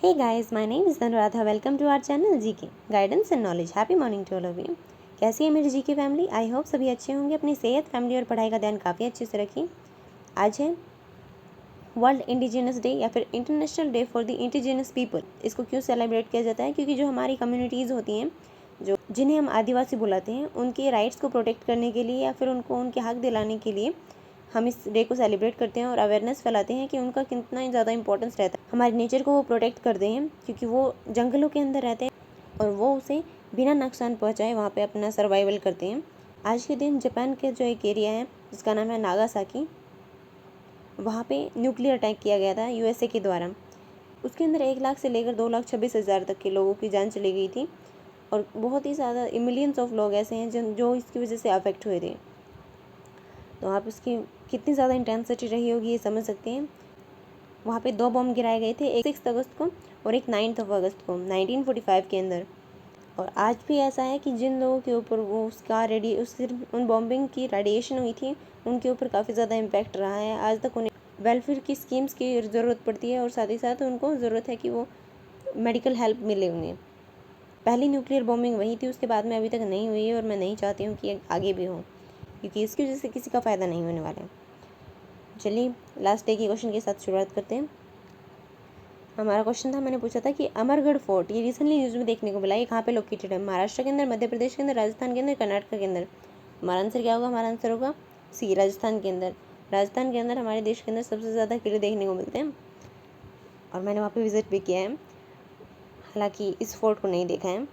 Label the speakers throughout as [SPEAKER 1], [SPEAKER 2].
[SPEAKER 1] Hey guys, my name is Anuradha. Welcome to our channel GK Guidance and Knowledge. Happy morning to all of you. कैसी है मेरी GK family? I hope सभी अच्छे होंगे, अपनी सेहत, फैमिली और पढ़ाई का ध्यान काफ़ी अच्छे से रखें। आज है वर्ल्ड इंडिजिनस डे या फिर international day for the indigenous people. इसको क्यों सेलिब्रेट किया जाता है? क्योंकि जो हमारी कम्युनिटीज़ होती हैं, जो जिन्हें हम आदिवासी बुलाते हैं, उनके राइट्स को प्रोटेक्ट करने के लिए या फिर उनको उनके हक दिलाने के लिए हम इस डे को सेलिब्रेट करते हैं और अवेयरनेस फैलाते हैं कि उनका कितना ही ज़्यादा इंपॉर्टेंस रहता है। हमारे नेचर को वो प्रोटेक्ट करते हैं क्योंकि वो जंगलों के अंदर रहते हैं और वो उसे बिना नुकसान पहुंचाए वहाँ पे अपना सर्वाइवल करते हैं। आज के दिन जापान के जो एक एरिया है जिसका नाम है नागासाकी, वहाँ पे न्यूक्लियर अटैक किया गया था यूएसए के द्वारा। उसके अंदर 1 लाख से लेकर 2,26,000 तक के लोगों की जान चली गई थी और बहुत ही ज़्यादा मिलियंस ऑफ लोग ऐसे हैं जो इसकी वजह से अफेक्ट हुए थे। तो आप उसकी कितनी ज़्यादा इंटेंसिटी रही होगी ये समझ सकते हैं। वहाँ पे 2 बम गिराए गए थे, एक 6 अगस्त को और एक 9 अगस्त को 1945 के अंदर। और आज भी ऐसा है कि जिन लोगों के ऊपर वो उन बॉम्बिंग की रेडिएशन हुई थी उनके ऊपर काफ़ी ज़्यादा इम्पैक्ट रहा है। आज तक उन्हें वेलफेयर की स्कीम्स की ज़रूरत पड़ती है और साथ ही साथ उनको ज़रूरत है कि वो मेडिकल हेल्प मिले उन्हें। पहली न्यूक्लियर बॉम्बिंग वही थी, उसके बाद में अभी तक नहीं हुई है और मैं नहीं चाहती हूँ कि आगे भी हो, क्योंकि इसकी वजह से किसी का फ़ायदा नहीं होने वाला है। चलिए लास्ट डे के क्वेश्चन के साथ शुरुआत करते हैं। हमारा क्वेश्चन था, मैंने पूछा था कि अमरगढ़ फोर्ट ये रिसेंटली न्यूज़ में देखने को मिला, ये कहाँ पे लोकेटेड है? महाराष्ट्र के अंदर, मध्य प्रदेश के अंदर, राजस्थान के अंदर, कर्नाटक के अंदर। हमारा आंसर क्या होगा? हमारा आंसर होगा सी, राजस्थान के अंदर। राजस्थान के अंदर हमारे देश के अंदर सबसे ज़्यादा किले देखने को मिलते हैं और मैंने वहाँ पर विज़िट भी किया है, हालाँकि इस फोर्ट को नहीं देखा है।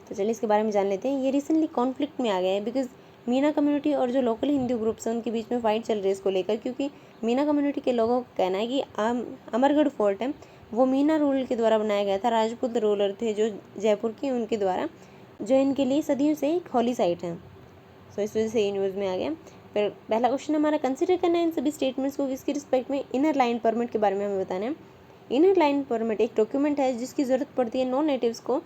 [SPEAKER 1] तो चलिए इसके बारे में जान लेते हैं। ये रिसेंटली कॉन्फ्लिक्ट में आ गया है बिकॉज मीना कम्युनिटी और जो लोकल हिंदू ग्रुप्स हैं उनके बीच में फ़ाइट चल रही है इसको लेकर, क्योंकि मीना कम्युनिटी के लोगों का कहना है कि अमरगढ़ फोर्ट है वो मीना रूल के द्वारा बनाया गया था। राजपूत रूलर थे जो जयपुर के, उनके द्वारा, जो इनके लिए सदियों से एक हॉली साइट है। सो इस वजह से ये न्यूज़ में आ गया। फिर पहला क्वेश्चन हमारा, कंसिडर करना है इन सभी स्टेटमेंट्स को किसकी रिस्पेक्ट में? इनर लाइन परमिट के बारे में हमें बताना है। इनर लाइन परमिट एक डॉक्यूमेंट है जिसकी ज़रूरत पड़ती है नॉन नेटिव्स को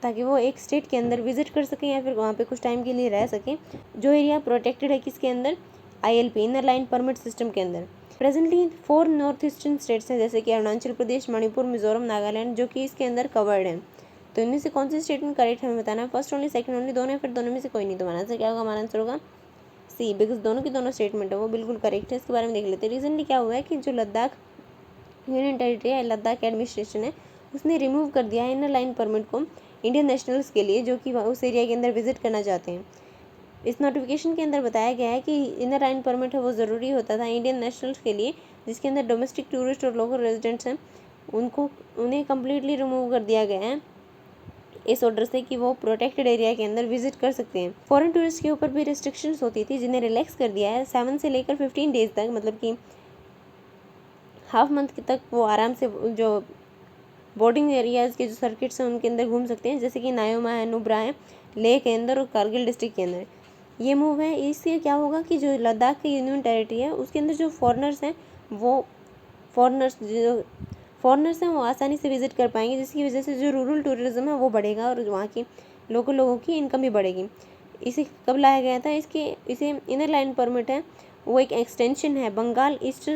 [SPEAKER 1] ताकि वो एक स्टेट के अंदर विजिट कर सकें या फिर वहाँ पे कुछ टाइम के लिए रह सकें, जो एरिया प्रोटेक्टेड है किसके अंदर? ILP, inner line permit system के अंदर। प्रेजेंटली 4 नॉर्थ ईस्टर्न स्टेट्स हैं जैसे कि अरुणाचल प्रदेश, मणिपुर, मिजोरम, नागालैंड, जो कि इसके अंदर कवर्ड है। तो इनमें से कौन सी स्टेटमेंट करेक्ट हमें बताना है? फर्स्ट ओनली, सेकंड ओनली, दोनों, फिर दोनों में से कोई नहीं। तो हमारा आंसर क्या होगा? हमारा आंसर होगा सी, बिकॉज दोनों की दोनों स्टेटमेंट है वो बिल्कुल करेक्ट है। इसके बारे में देख लेते हैं। रिसेंटली क्या हुआ है कि जो लद्दाख यूनियन टेरिटरी है, लद्दाख एडमिनिस्ट्रेशन है, उसने रिमूव कर दिया है इनर लाइन परमिट को इंडियन नेशनल्स के लिए जो कि उस एरिया के अंदर विजिट करना चाहते हैं। इस नोटिफिकेशन के अंदर बताया गया है कि इनर लाइन परमिट है वो ज़रूरी होता था इंडियन नेशनल्स के लिए जिसके अंदर डोमेस्टिक टूरिस्ट और लोकल रेजिडेंट्स हैं, उन्हें कम्प्लीटली रिमूव कर दिया गया है इस ऑर्डर से कि वो प्रोटेक्टेड एरिया के अंदर विजिट कर सकते हैं। फॉरेन टूरिस्ट के ऊपर भी रिस्ट्रिक्शंस होती थी जिन्हें रिलैक्स कर दिया है 7 से लेकर 15 डेज तक, मतलब कि हाफ मंथ तक वो आराम से जो बोर्डिंग एरियाज़ के जो सर्किट्स हैं उनके अंदर घूम सकते हैं, जैसे कि नायोमा है, नुब्रा है, लेह के अंदर और कारगिल डिस्ट्रिक्ट के अंदर। ये मूव है, इससे क्या होगा कि जो लद्दाख की यूनियन टेरिटरी है उसके अंदर जो फॉरेनर्स हैं वो आसानी से विजिट कर पाएंगे, जिसकी वजह से जो रूरल टूरिज्म है वो बढ़ेगा और वहाँ की लोकल लोगों की इनकम भी बढ़ेगी। इसे कब लाया गया था? इसे इनर लाइन परमिट है वो एक एक्सटेंशन है Bengal east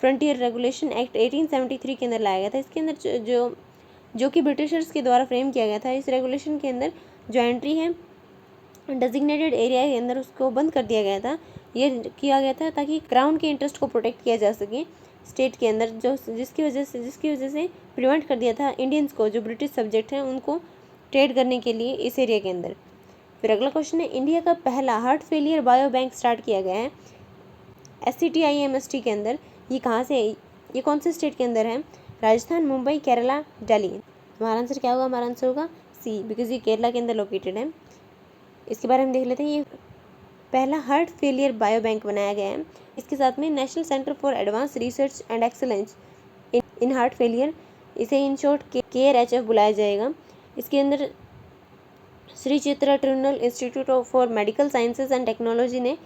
[SPEAKER 1] frontier regulation act 1873 के अंदर लाया गया था। इसके अंदर जो कि ब्रिटिशर्स के द्वारा फ्रेम किया गया था। इस रेगुलेशन के अंदर जो एंट्री है डेजिग्नेटेड एरिया के अंदर उसको बंद कर दिया गया था। ये किया गया था ताकि क्राउन के इंटरेस्ट को प्रोटेक्ट किया जा सके स्टेट के अंदर, जिसकी वजह से प्रिवेंट कर दिया था इंडियंस को, जो ब्रिटिश सब्जेक्ट हैं, उनको ट्रेड करने के लिए इस एरिया के अंदर। फिर अगला क्वेश्चन है, इंडिया का पहला heart failure bio bank start किया गया है SCTIMST के अंदर। ये कहाँ से है? ये कौन से स्टेट के अंदर है? राजस्थान, मुंबई, केरला, दिल्ली। हमारा आंसर क्या होगा? हमारा आंसर होगा सी, बिकॉज ये केरला के अंदर लोकेटेड है। इसके बारे में देख लेते हैं। ये पहला हार्ट फेलियर बायो बैंक बनाया गया है। इसके साथ में national centre for advance research and excellence in heart failure, इसे इन शॉर्ट KRHF बुलाया जाएगा। इसके अंदर Shri Chitra tribunal institute for medical sciences and technology ने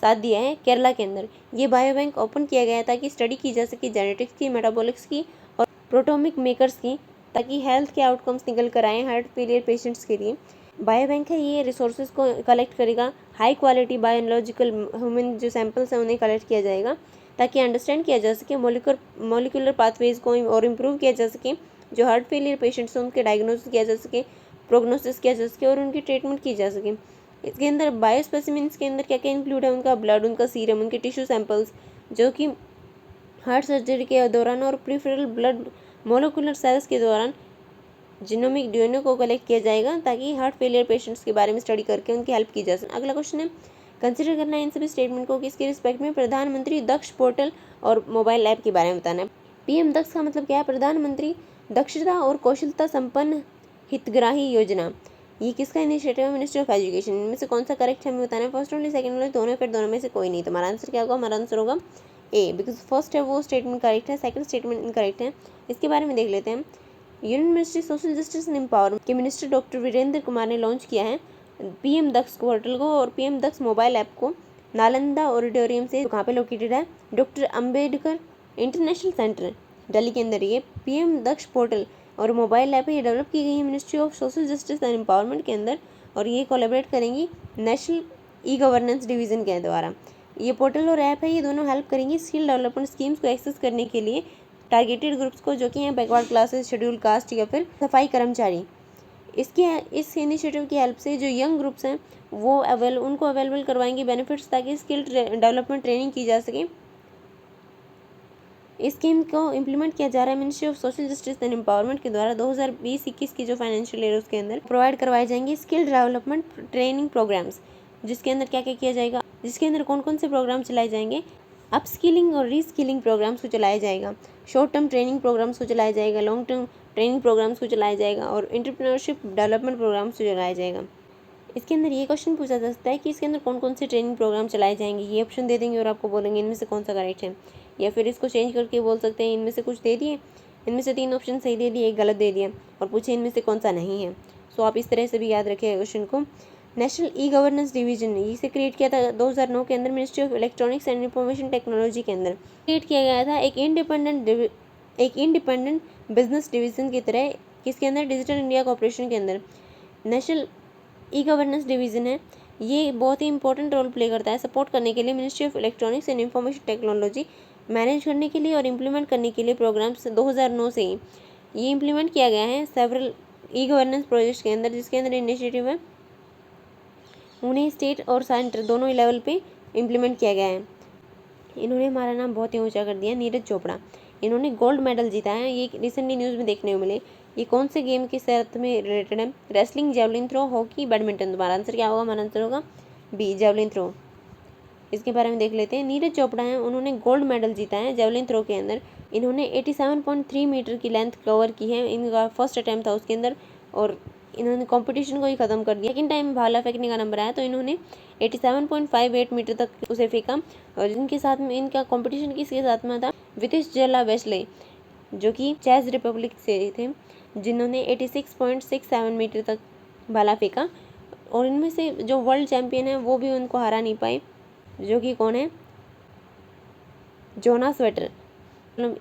[SPEAKER 1] साथ दिया है केरला के अंदर। ये बायो बैंक ओपन किया गया ताकि स्टडी की जा सके जेनेटिक्स की, मेटाबॉलिक्स की और प्रोटोमिक मेकर्स की, ताकि हेल्थ के आउटकम्स निकल कर आए हार्ट फेलियर पेशेंट्स के लिए। बायो बैंक है ये रिसोर्सेज को कलेक्ट करेगा, हाई क्वालिटी बायोलॉजिकल ह्यूमन जो सैंपल्स हैं उन्हें कलेक्ट किया जाएगा ताकि अंडरस्टैंड किया जा सके मोलिकुलर पाथवेज को और इम्प्रूव किया जा सके। जो हार्ट फेलियर पेशेंट्स हैं उनके डायग्नोसिस किया जा सके, प्रोग्नोसिस किया जा सके और उनकी ट्रीटमेंट की जा सके। इसके अंदर बायोस्पेसिमेंस के अंदर क्या क्या इंक्लूड है, उनका ब्लड, उनका सीरम, उनके टिश्यू सैंपल्स जो कि हार्ट सर्जरी के दौरान और प्रीफरल ब्लड मोलिकुलर सेल्स के दौरान जीनोमिक डीएनए को कलेक्ट किया जाएगा ताकि हार्ट फेलियर पेशेंट्स के बारे में स्टडी करके उनकी हेल्प की जा सके। अगला क्वेश्चन है, कंसिडर करना है इन सभी स्टेटमेंट को किसके रिस्पेक्ट में। प्रधानमंत्री दक्ष पोर्टल और मोबाइल ऐप के बारे में बताना है। पीएम दक्ष का मतलब क्या है? प्रधानमंत्री दक्षता और कौशलता संपन्न हितग्राही योजना। ये किसका इनिशिएटिव है? Ministry of education. इनमें से कौन सा करेक्ट है हमें बताना है। फर्स्ट ओनली, सेकंड ओनली, दोनों, फिर दोनों में से कोई नहीं। तो हमारा आंसर क्या होगा? हमारा आंसर होगा ए, बिकॉज फर्स्ट है वो स्टेटमेंट करेक्ट है, सेकंड स्टेटमेंट इनकरेक्ट है। इसके बारे में देख लेते हैं। Union ministry social justice and empowerment के मिनिस्टर डॉक्टर वीरेंद्र कुमार ने लॉन्च किया है पीएम दक्ष पोर्टल को और पीएम दक्ष मोबाइल ऐप को नालंदा ऑडिटोरियम से, कहाँ पे लोकेटेड है? Doctor Ambedkar international centre Delhi के अंदर। ये पीएम दक्ष पोर्टल और मोबाइल ऐप है, ये डेवलप की गई है ministry of social justice and empowerment के अंदर और ये कोलैबोरेट करेंगी नेशनल ई गवर्नेंस डिवीज़न के द्वारा। ये पोर्टल और ऐप है, ये दोनों हेल्प करेंगी स्किल डेवलपमेंट स्कीम्स को एक्सेस करने के लिए टारगेटेड ग्रुप्स को, जो कि हैं बैकवर्ड क्लासेस, शेड्यूल कास्ट या फिर सफाई कर्मचारी। इस इनिशिएटिव की हेल्प से जो यंग ग्रुप्स हैं वो उनको अवेलेबल करवाएंगे बेनिफिट्स ताकि स्किल डेवलपमेंट ट्रेनिंग की जा सके। इस स्कीम को इम्प्लीमेंट किया जा रहा है ministry of social justice and empowerment के द्वारा। 2020-21 की जो फाइनेंशियल ईयर उसके अंदर प्रोवाइड करवाए जाएंगे स्किल डेवलपमेंट ट्रेनिंग प्रोग्राम्स, जिसके अंदर क्या क्या किया जाएगा, जिसके अंदर कौन कौन से प्रोग्राम चलाए जाएंगे। अपस्किलिंग और रीस्किलिंग प्रोग्राम्स को चलाया जाएगा, शॉर्ट टर्म ट्रेनिंग प्रोग्राम्स को चलाया जाएगा, लॉन्ग टर्म ट्रेनिंग प्रोग्राम्स को चलाया जाएगा और एंटरप्रेन्योरशिप डेवलपमेंट प्रोग्राम्स को चलाया जाएगा। इसके अंदर ये क्वेश्चन पूछा जा सकता है कि इसके अंदर कौन कौन से ट्रेनिंग प्रोग्राम चलाए जाएंगे। ये ऑप्शन दे देंगे और आपको बोलेंगे इनमें से कौन सा करेक्ट है, या फिर इसको चेंज करके बोल सकते हैं इनमें से कुछ दे दिए, इनमें से 3 ऑप्शन सही दे दिए, एक गलत दे दिया और पूछे इनमें से कौन सा नहीं है। सो आप इस तरह से भी याद रखिए क्वेश्चन को। नेशनल ई गवर्नेंस डिवीजन इसे क्रिएट किया था 2009 के अंदर ministry of electronics and information technology के अंदर क्रिएट किया गया था। एक इंडिपेंडेंट बिजनेस डिवीजन की तरह किसके अंदर? डिजिटल इंडिया कॉर्पोरेशन के अंदर। नेशनल ई गवर्नेंस डिवीज़न है, ये बहुत ही इंपॉर्टेंट रोल प्ले करता है सपोर्ट करने के लिए ministry of electronics and information technology manage करने के लिए और इम्प्लीमेंट करने के लिए प्रोग्राम्स 2009 से ही ये इम्प्लीमेंट किया गया है सेवरल ई गवर्नेंस प्रोजेक्ट्स के अंदर, जिसके अंदर इनिशिएटिव है उन्हें स्टेट और सेंटर दोनों लेवल पे इम्प्लीमेंट किया गया है। इन्होंने हमारा नाम बहुत ही ऊंचा कर दिया। नीरज चोपड़ा, इन्होंने गोल्ड मेडल जीता है, ये रिसेंटली न्यूज़ में देखने को मिले। ये कौन से गेम के साथ में रिलेटेड है? Wrestling, javelin throw, hockey, badminton. तुम्हारा आंसर क्या होगा? हमारा आंसर होगा बी, जेवलिन थ्रो। इसके बारे में देख लेते हैं। नीरज चोपड़ा हैं, उन्होंने गोल्ड मेडल जीता है जेवलिन थ्रो के अंदर। इन्होंने 87.3 मीटर की लेंथ कवर की है, इनका फर्स्ट अटैम्प्ट था उसके अंदर और इन्होंने कंपटीशन को ही ख़त्म कर दिया। सेकंड टाइम भाला फेंकने का नंबर आया तो इन्होंने 87.58 मीटर तक उसे फेंका और इनके साथ में इनका कंपटीशन किसके साथ में था? वितिश जला वेस्ले, जो कि चेक रिपब्लिक से थे, जिन्होंने 86.67 मीटर तक भाला फेंका और इनमें से जो वर्ल्ड चैम्पियन है वो भी उनको हरा नहीं पाए, जो कि कौन है? Jonas waiter.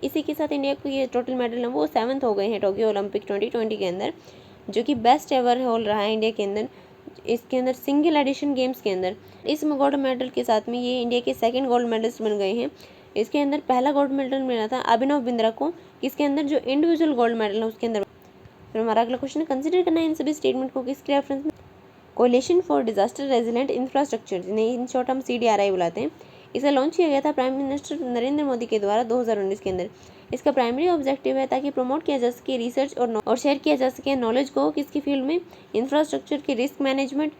[SPEAKER 1] इसी के साथ इंडिया को ये टोटल मेडल है वो 7th हो गए हैं टोक्यो ओलंपिक 2020 के अंदर, जो कि बेस्ट एवर होल रहा है इंडिया के अंदर। इसके अंदर सिंगल एडिशन गेम्स के अंदर इस गोल्ड मेडल के साथ में ये इंडिया के सेकंड गोल्ड मेडलिस्ट बन गए हैं। इसके अंदर पहला गोल्ड मेडल मिला था अभिनव बिंद्रा को, किसके अंदर? जो इंडिविजुअल गोल्ड मेडल है उसके अंदर। फिर हमारा अगला क्वेश्चन है, कंसिडर करना है इन सभी स्टेटमेंट को किसके रेफरेंस में। Coalition for disaster resilient infrastructure, जिन्हें इन शॉर्ट हम CDRI बुलाते हैं, इसे लॉन्च किया गया था प्राइम मिनिस्टर नरेंद्र मोदी के द्वारा 2019 के अंदर। इसका प्राइमरी ऑब्जेक्टिव है ताकि प्रमोट किया जा सके रिसर्च और शेयर किया जा सके नॉलेज को किसकी फील्ड में? इंफ्रास्ट्रक्चर के रिस्क मैनेजमेंट,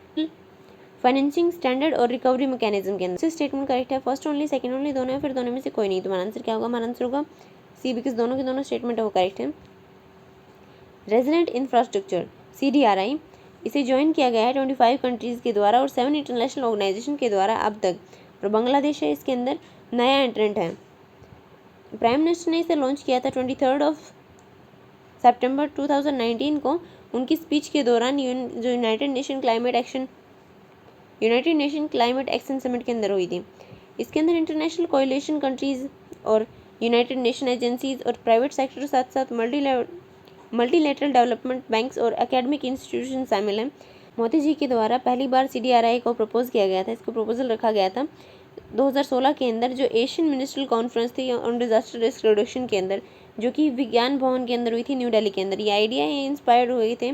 [SPEAKER 1] फाइनेंसिंग स्टैंडर्ड और रिकवरी मैकेनिज्म के अंदर। स्टेटमेंट करेक्ट है, फर्स्ट ओनली, सेकंड ओनली, दोनों है, फिर दोनों में से कोई नहीं। तुम्हारा आंसर क्या होगा? हमारा आंसर होगा सी, बिकॉज दोनों के दोनों स्टेटमेंट है वो करेक्ट है। रेजिलेंट इंफ्रास्ट्रक्चर CDRI इसे ज्वाइन किया गया है 25 कंट्रीज़ के द्वारा और 7 इंटरनेशनल ऑर्गेनाइजेशन के द्वारा अब तक, और बांग्लादेश है इसके अंदर नया एंट्रेंट है। प्राइम मिनिस्टर ने इसे लॉन्च किया था 23 सितंबर 2019 को उनकी स्पीच के दौरान जो United nation climate action summit के अंदर हुई थी। इसके अंदर इंटरनेशनल कोएलिशन कंट्रीज़ और यूनाइटेड नेशन एजेंसीज और प्राइवेट सेक्टर साथ साथ मल्टीलेटरल डेवलपमेंट बैंक्स और एकेडमिक इंस्टीट्यूशन शामिल हैं। मोदी जी के द्वारा पहली बार CDRI को प्रपोज किया गया था, इसको प्रपोजल रखा गया था 2016 के अंदर जो एशियन मिनिस्ट्रियल कॉन्फ्रेंस थी ऑन डिजास्टर रिस्क रिडक्शन के अंदर, जो कि विज्ञान भवन के अंदर हुई थी न्यू दिल्ली के अंदर, ये आइडिया इंस्पायर्ड हुए थे।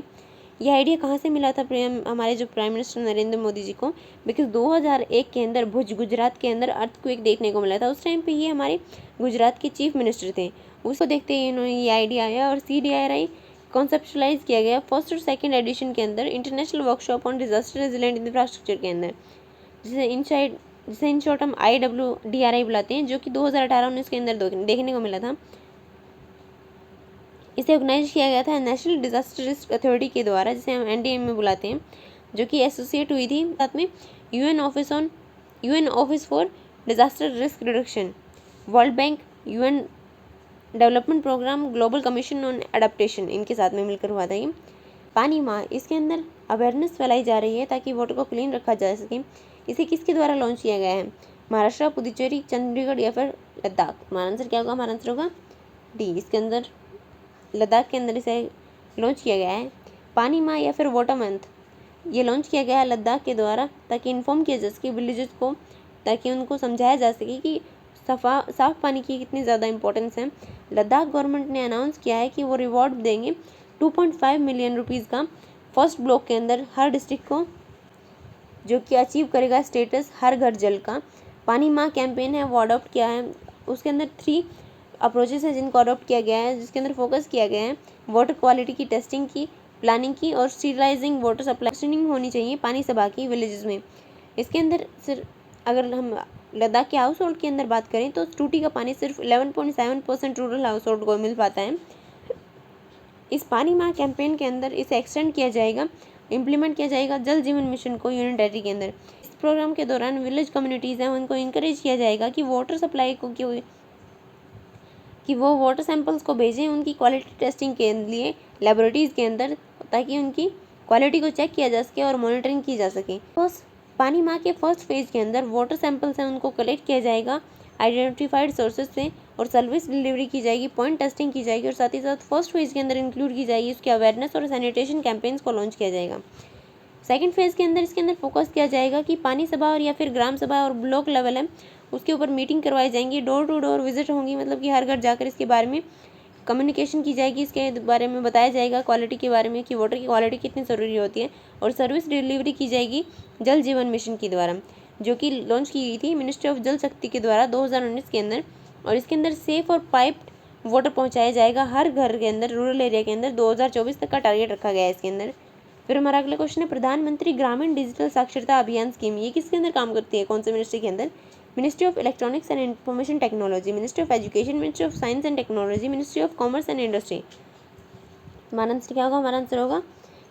[SPEAKER 1] ये आइडिया कहाँ से मिला था हमारे जो प्राइम मिनिस्टर नरेंद्र मोदी जी को? बिकॉज 2001 के अंदर भुज गुजरात के अंदर अर्थक्वेक देखने को मिला था। उस टाइम पे ये हमारे गुजरात के चीफ मिनिस्टर थे। उसको देखते ही इन्होंने ये आइडिया आया और CDRI कॉन्सेप्चुलाइज किया गया फर्स्ट और सेकंड एडिशन के अंदर international workshop on disaster resilient infrastructure के अंदर, जिसे इन शॉर्ट हम IWDRI बुलाते हैं, जो कि 2018-19 के अंदर देखने को मिला था। इसे ऑर्गेनाइज किया गया था नेशनल डिजास्टर रिस्क अथॉरिटी के द्वारा, जिसे हम NDM में बुलाते हैं, जो कि एसोसिएट हुई थी साथ में UN office for disaster risk reduction, world bank, UN development program, global commission on adaptation, इनके साथ में मिलकर हुआ था ये। पानी माह, इसके अंदर अवेयरनेस फैलाई जा रही है ताकि वाटर को क्लीन रखा जा सके। इसे किसके द्वारा लॉन्च किया गया है? महाराष्ट्र, पुदुचेरी, चंडीगढ़ या फिर लद्दाख? हमारा आंसर क्या होगा? हमारा आंसर होगा D, इसके अंदर लद्दाख के अंदर इसे लॉन्च किया गया है। पानी माह या फिर वाटर मंथ, ये लॉन्च किया गया है लद्दाख के द्वारा ताकि इन्फॉर्म किया जा सके विलेजेस को, ताकि उनको समझाया जा सके कि साफ पानी की कितनी ज़्यादा इंपॉर्टेंस है। लद्दाख गवर्नमेंट ने अनाउंस किया है कि वो रिवॉर्ड देंगे 2.5 मिलियन रुपीज़ का फर्स्ट ब्लॉक के अंदर हर डिस्ट्रिक्ट को, जो कि अचीव करेगा स्टेटस हर घर जल का। पानी माह कैंपेन है वो अडॉप्ट किया है, उसके अंदर 3 अप्रोचेस है जिनको अडॉप्ट किया गया है, जिसके अंदर फोकस किया गया है वाटर क्वालिटी की टेस्टिंग की, प्लानिंग की और स्टीरलाइजिंग वाटर सप्लाई होनी चाहिए पानी सभा की विलेजेस में। इसके अंदर सिर्फ अगर हम लद्दाख के हाउस होल्ड के अंदर बात करें तो टूटी का पानी सिर्फ 11.7% रूरल हाउस होल्ड को मिल पाता है। इस पानी माह कैंपेन के अंदर इसे एक्सटेंड किया जाएगा, इम्प्लीमेंट किया जाएगा जल जीवन मिशन को यूनियन टेरिटरी के अंदर। इस प्रोग्राम के दौरान विलेज कम्युनिटीज़ हैं उनको इंकरेज किया जाएगा कि वाटर सप्लाई को कि वो वाटर सैंपल्स को भेजें उनकी क्वालिटी टेस्टिंग के लिए लेबोरेटरीज़ के अंदर, ताकि उनकी क्वालिटी को चेक किया जा सके और मॉनिटरिंग की जा सके। पानी माह के फर्स्ट फेज के अंदर वाटर सैंपल्स हैं उनको कलेक्ट किया जाएगा आइडेंटिफाइड सोर्सेज से और सर्विस डिलीवरी की जाएगी, पॉइंट टेस्टिंग की जाएगी और साथ ही साथ फर्स्ट फेज के अंदर इंक्लूड की जाएगी उसके अवेयरनेस और सैनिटेशन कैंपेन्स को लॉन्च किया जाएगा। सेकंड फेज के अंदर इसके अंदर फोकस किया जाएगा कि पानी सभा और या फिर ग्राम सभा और ब्लॉक लेवल है उसके ऊपर मीटिंग करवाई जाएंगी, डोर टू डोर विजिट होंगी, मतलब कि हर घर जाकर इसके बारे में कम्युनिकेशन की जाएगी, इसके बारे में बताया जाएगा क्वालिटी के बारे में कि वाटर की क्वालिटी कितनी ज़रूरी होती है और सर्विस डिलीवरी की जाएगी जल जीवन मिशन के द्वारा, जो कि लॉन्च की गई थी मिनिस्ट्री ऑफ जल शक्ति के द्वारा 2019 के अंदर। और इसके अंदर सेफ और पाइप्ड वाटर पहुंचाया जाएगा हर घर के अंदर रूरल एरिया के अंदर 2024 तक का टारगेट रखा गया है इसके अंदर। फिर हमारा अगला क्वेश्चन है प्रधानमंत्री ग्रामीण डिजिटल साक्षरता अभियान स्कीम, ये किसके अंदर काम करती है? कौन से मिनिस्ट्री के अंदर? Ministry of electronics and information technology, ministry of education, ministry of science and technology, ministry of commerce and industry. हमारा आंसर क्या होगा? हमारा आंसर होगा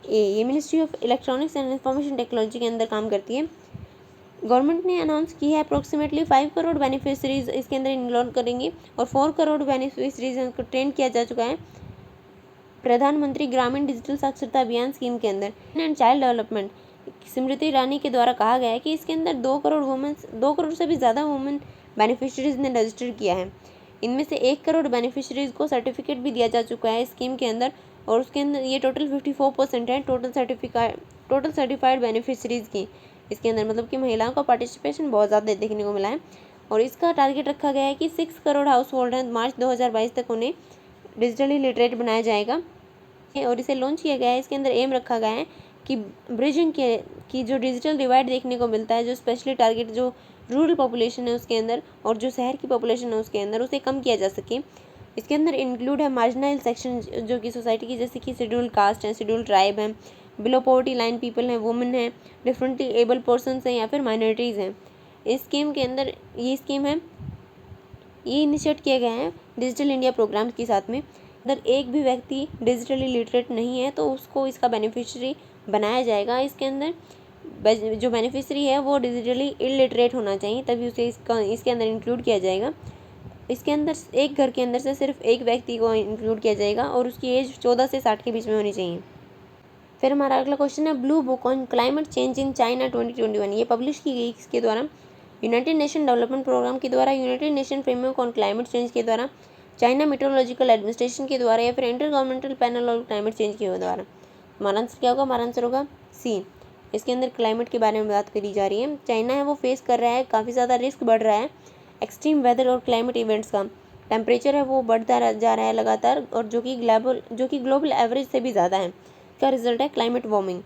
[SPEAKER 1] ए, ये ministry of electronics and information technology के अंदर काम करती है। गवर्नमेंट ने अनाउंस की है अप्रोक्सीमेटली 5 करोड़ बेनिफिशरीज इसके अंदर इनरोल करेंगे और 4 करोड़ बेनिफिशरीज को ट्रेन किया जा चुका है प्रधानमंत्री ग्रामीण डिजिटल साक्षरता अभियान स्कीम के अंदर। And child development Smriti Irani के द्वारा कहा गया है कि इसके अंदर 2 करोड़ से भी ज़्यादा वुमेन बेनिफिशरीज ने रजिस्टर किया है। इनमें से 1 करोड़ बेनिफिशरीज को सर्टिफिकेट भी दिया जा चुका है स्कीम के अंदर और उसके अंदर ये टोटल 54% है टोटल सर्टिफाइड बेनिफिशरीज की इसके अंदर, मतलब कि महिलाओं का पार्टिसिपेशन बहुत ज़्यादा देखने को मिला है। और इसका टारगेट रखा गया है कि 6 करोड़ हाउस होल्ड हैं मार्च 2022 तक उन्हें डिजिटली लिटरेट बनाया जाएगा और इसे लॉन्च किया गया है। इसके अंदर एम रखा गया है कि ब्रिजिंग की जो डिजिटल डिवाइड देखने को मिलता है, जो स्पेशली टारगेट जो रूरल पॉपुलेशन है उसके अंदर और जो शहर की पॉपुलेशन है उसके अंदर, उसे कम किया जा सके। इसके अंदर इंक्लूड है मार्जिनाइल सेक्शन जो कि सोसाइटी की, जैसे कि शेड्यूल्ड कास्ट हैं, शेड्यूल्ड ट्राइब हैं, बिलो पॉवर्टी लाइन पीपल हैं, वुमेन हैं, डिफरेंटली एबल पर्सनस हैं या फिर माइनॉरिटीज़ हैं। इस स्कीम के अंदर ये स्कीम है, ये इनिशिएट किया गया है डिजिटल इंडिया प्रोग्राम के साथ में। अगर एक भी व्यक्ति डिजिटली लिटरेट नहीं है तो उसको इसका बेनिफिशियरी बनाया जाएगा। इसके अंदर जो बेनिफिशियरी है वो डिजिटली इलिटरेट होना चाहिए, तभी उसे इसके अंदर इंक्लूड किया जाएगा। इसके अंदर एक घर के अंदर से सिर्फ एक व्यक्ति को इंक्लूड किया जाएगा और उसकी एज 14 से 60 के बीच में होनी चाहिए। फिर हमारा अगला क्वेश्चन है blue book on climate change in China 2021, ये पब्लिश की गई किसके द्वारा? यूनाइटेड नेशन डेवलपमेंट प्रोग्राम के द्वारा, United nation framework on climate change के द्वारा, चाइना मेट्रोलॉजिकल एडमिनिस्ट्रेशन के द्वारा या फिर inter governmental panel on climate change के द्वारा। हमारा आंसर क्या होगा? हमारा आंसर होगा सी, इसके अंदर क्लाइमेट के बारे में बात करी जा रही है। चाइना है वो फेस कर रहा है काफ़ी ज़्यादा रिस्क बढ़ रहा है एक्सट्रीम वेदर और क्लाइमेट इवेंट्स का। टेम्परेचर है वो बढ़ता जा रहा है लगातार, और जो कि ग्लोबल एवरेज से भी ज़्यादा है। इसका रिजल्ट है climate warming.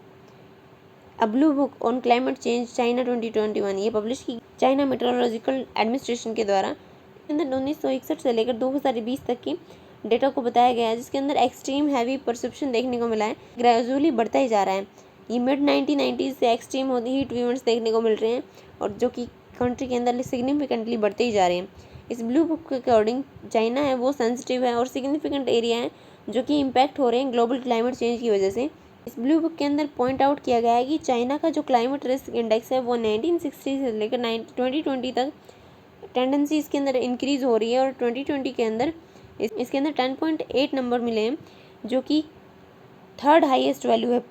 [SPEAKER 1] A blue book on climate change China 2021 ये पब्लिश की चाइना मेट्रोलॉजिकल एडमिनिस्ट्रेशन के द्वारा। इसके अंदर 1961 से लेकर 2020 तक की डेटा को बताया गया है, जिसके अंदर एक्सट्रीम हैवी परसेप्शन देखने को मिला है, ग्रेजुअली बढ़ता ही जा रहा है। ये मिड 1990s से एक्सट्रीम हीट इवेंट्स देखने को मिल रहे हैं, और जो कि कंट्री के अंदर सिग्निफिकेंटली बढ़ते ही जा रहे हैं। इस ब्लू बुक के अकॉर्डिंग चाइना है वो सेंसिटिव है और सिग्निफिकेंट एरिया है जो कि इम्पैक्ट हो रहे हैं ग्लोबल क्लाइमेट चेंज की वजह से। इस ब्लू बुक के अंदर पॉइंट आउट किया गया है कि चाइना का जो क्लाइमेट रिस्क इंडेक्स है वो 1960 से लेकर 2020 तक टेंडेंसी इसके अंदर इंक्रीज हो रही है, और 2020 के अंदर इसके अंदर 10.8 नंबर मिले हैं, जो कि थर्ड हाईएस्ट वैल्यू है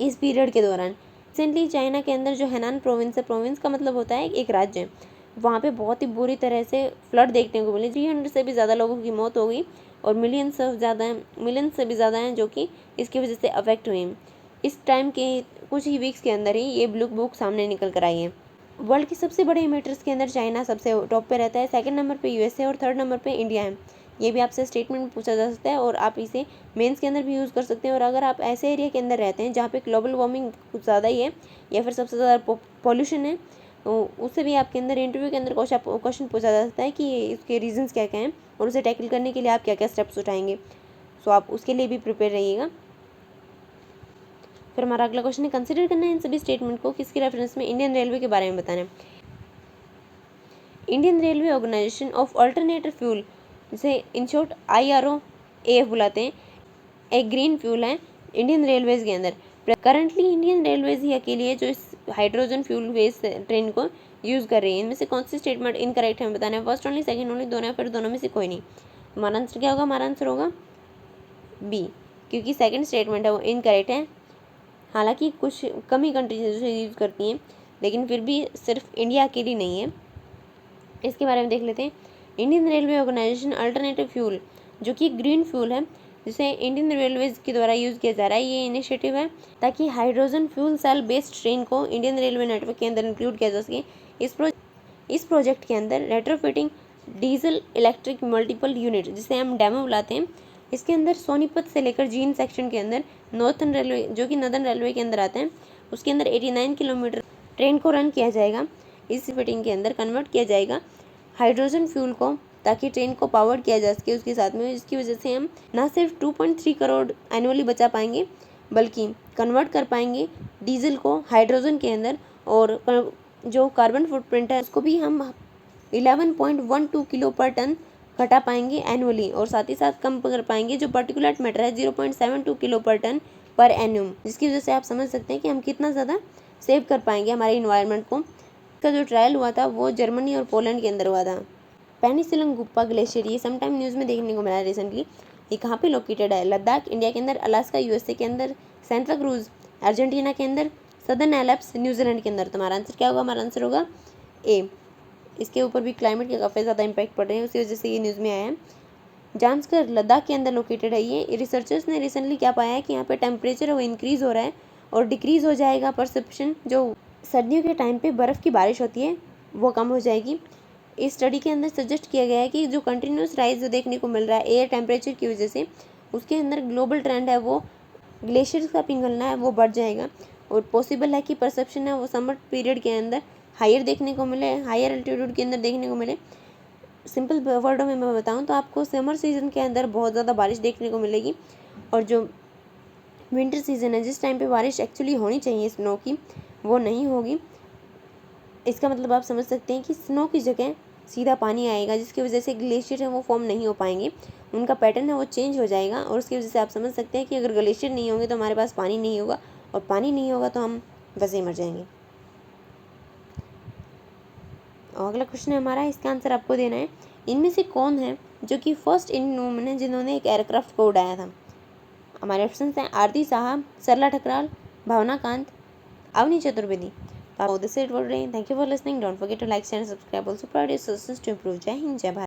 [SPEAKER 1] इस पीरियड के दौरान। रिसेंटली चाइना के अंदर जो हेनान प्रोविंस है, प्रोविंस का मतलब होता है एक राज्य है, वहाँ पे बहुत ही बुरी तरह से फ्लड देखने को मिली। 300 से भी ज़्यादा लोगों की मौत हो गई, और मिलियन से भी ज़्यादा हैं जो कि इसकी वजह से अफेक्ट हुए हैं। इस टाइम के कुछ ही वीक्स के अंदर ही ये ब्लू बुक सामने निकल कर आई है। वर्ल्ड के सबसे बड़े इमिटर्स के अंदर चाइना सबसे टॉप पे रहता है, सेकंड नंबर पे यूएसए और थर्ड नंबर पे इंडिया है। ये भी आपसे स्टेटमेंट में पूछा जा सकता है, और आप इसे मेंस के अंदर भी यूज़ कर सकते हैं। और अगर आप ऐसे एरिया के अंदर रहते हैं जहाँ पे ग्लोबल वार्मिंग कुछ ज़्यादा ही है, या फिर सबसे ज़्यादा पॉल्यूशन है, तो उससे भी आपके अंदर इंटरव्यू के अंदर क्वेश्चन पूछा जा सकता है कि इसके रीजंस क्या क्या हैं, और उसे टैकल करने के लिए आप क्या क्या स्टेप्स उठाएंगे। सो आप उसके लिए भी प्रिपेयर रहिएगा। फिर हमारा अगला क्वेश्चन है, कंसिडर करना है इन सभी स्टेटमेंट को किसके रेफरेंस में इंडियन रेलवे के बारे में बताना है। Indian railway organisation of alternative fuel, जिसे इन शॉर्ट IRO AF बुलाते हैं, एक ग्रीन फ्यूल है इंडियन रेलवेज के अंदर। करंटली इंडियन रेलवेज ही अकेली है जो इस हाइड्रोजन फ्यूल बेस्ड ट्रेन को यूज़ कर रही है। इनमें से कौन सी स्टेटमेंट इनकरेक्ट है बताना है। फर्स्ट ओनली, सेकंड ओनली, दोनों, फिर दोनों में से कोई नहीं। हमारा आंसर क्या होगा? हमारा आंसर होगा बी, क्योंकि सेकंड स्टेटमेंट है वो इनकरेक्ट है। हालांकि कुछ कम ही कंट्रीज उसे यूज़ करती हैं, लेकिन फिर भी सिर्फ इंडिया अकेली नहीं है। इसके बारे में देख लेते हैं। Indian railway organisation alternative fuel, जो कि ग्रीन फ्यूल है, जिसे इंडियन रेलवेज के द्वारा यूज़ किया जा रहा है। ये इनिशिएटिव है ताकि hydrogen fuel cell based train को इंडियन रेलवे नेटवर्क के अंदर इंक्लूड किया जा सके। इस प्रोजेक्ट के अंदर retrofitting diesel electric multiple unit, जिसे हम डेमो बुलाते हैं, इसके अंदर सोनीपत से लेकर जींद सेक्शन के अंदर नॉर्थन रेलवे, जो कि नॉर्दर्न रेलवे के अंदर आता है, उसके अंदर 89 किलोमीटर ट्रेन को रन किया जाएगा। इस फिटिंग के अंदर कन्वर्ट किया जाएगा हाइड्रोजन फ्यूल को, ताकि ट्रेन को पावर किया जा सके उसके साथ में। जिसकी वजह से हम ना सिर्फ 2.3 करोड़ एनुअली बचा पाएंगे, बल्कि कन्वर्ट कर पाएंगे डीजल को हाइड्रोजन के अंदर, और जो कार्बन फुटप्रिंट है उसको भी हम 11.12 किलो पर टन घटा पाएंगे एनुअली, और साथ ही साथ कम कर पाएंगे जो पर्टिकुलेट मैटर है 0.72 किलो पर टन पर एन्यूम। जिसकी वजह से आप समझ सकते हैं कि हम कितना ज़्यादा सेव कर पाएंगे हमारे इन्वायरमेंट को। इसका जो ट्रायल हुआ था वो जर्मनी और पोलैंड के अंदर हुआ था। पेनिसिलंगुप्पा ग्लेशियर, ये समटाइम न्यूज़ में देखने को मिला है रिसेंटली। ये कहाँ पे लोकेटेड है? लद्दाख इंडिया के अंदर, अलास्का यूएसए के अंदर, सेंटा क्रूज अर्जेंटीना के अंदर, सदर्न एल्प्स न्यूजीलैंड के अंदर। तो हमारा आंसर क्या होगा? हमारा आंसर होगा ए। इसके ऊपर भी क्लाइमेट के काफ़ी ज़्यादा इम्पैक्ट पड़ रहे हैं, उसी वजह से ये न्यूज़ में आया है। जांस्कर लद्दाख के अंदर लोकेटेड है ये। रिसर्चर्स ने रिसेंटली क्या पाया है कि यहाँ पे टेम्परेचर है वो इंक्रीज़ हो रहा है और डिक्रीज़ हो जाएगा परसेप्शन। जो सर्दियों के टाइम पे बर्फ़ की बारिश होती है वो कम हो जाएगी। इस स्टडी के अंदर सजेस्ट किया गया है कि जो कंटिन्यूस राइज जो देखने को मिल रहा है एयर टेम्परेचर की वजह से, उसके अंदर ग्लोबल ट्रेंड है वो ग्लेशियर्स का पिघलना है वो बढ़ जाएगा, और पॉसिबल है कि परसेप्शन है वो समर पीरियड के अंदर हायर देखने को मिले, हायर एल्टीट्यूड के अंदर देखने को मिले। सिंपल वर्डों में मैं बताऊं तो आपको समर सीज़न के अंदर बहुत ज़्यादा बारिश देखने को मिलेगी, और जो विंटर सीज़न है जिस टाइम पे बारिश एक्चुअली होनी चाहिए स्नो की, वो नहीं होगी। इसका मतलब आप समझ सकते हैं कि स्नो की जगह सीधा पानी आएगा, जिसकी वजह से ग्लेशियर है वो फॉर्म नहीं हो पाएंगे, उनका पैटर्न है वो चेंज हो जाएगा। और उसकी वजह से आप समझ सकते हैं कि अगर ग्लेशियर नहीं होंगे तो हमारे पास पानी नहीं होगा, और पानी नहीं होगा तो हम वैसे ही मर जाएंगे। और अगला क्वेश्चन है हमारा, इसका आंसर आपको देना है। इनमें से कौन है जो कि फर्स्ट इंडियन वुमन है जिन्होंने एक एयरक्राफ्ट को उड़ाया था? हमारे ऑप्शन हैं आरती साहब, Sarla Thakral, Bhavna Kant, Avni Chaturvedi. This is it for today. Thank you for listening. Don't forget to like, share, subscribe, also provide your suggestions to improve. जय हिंद, जय भारत।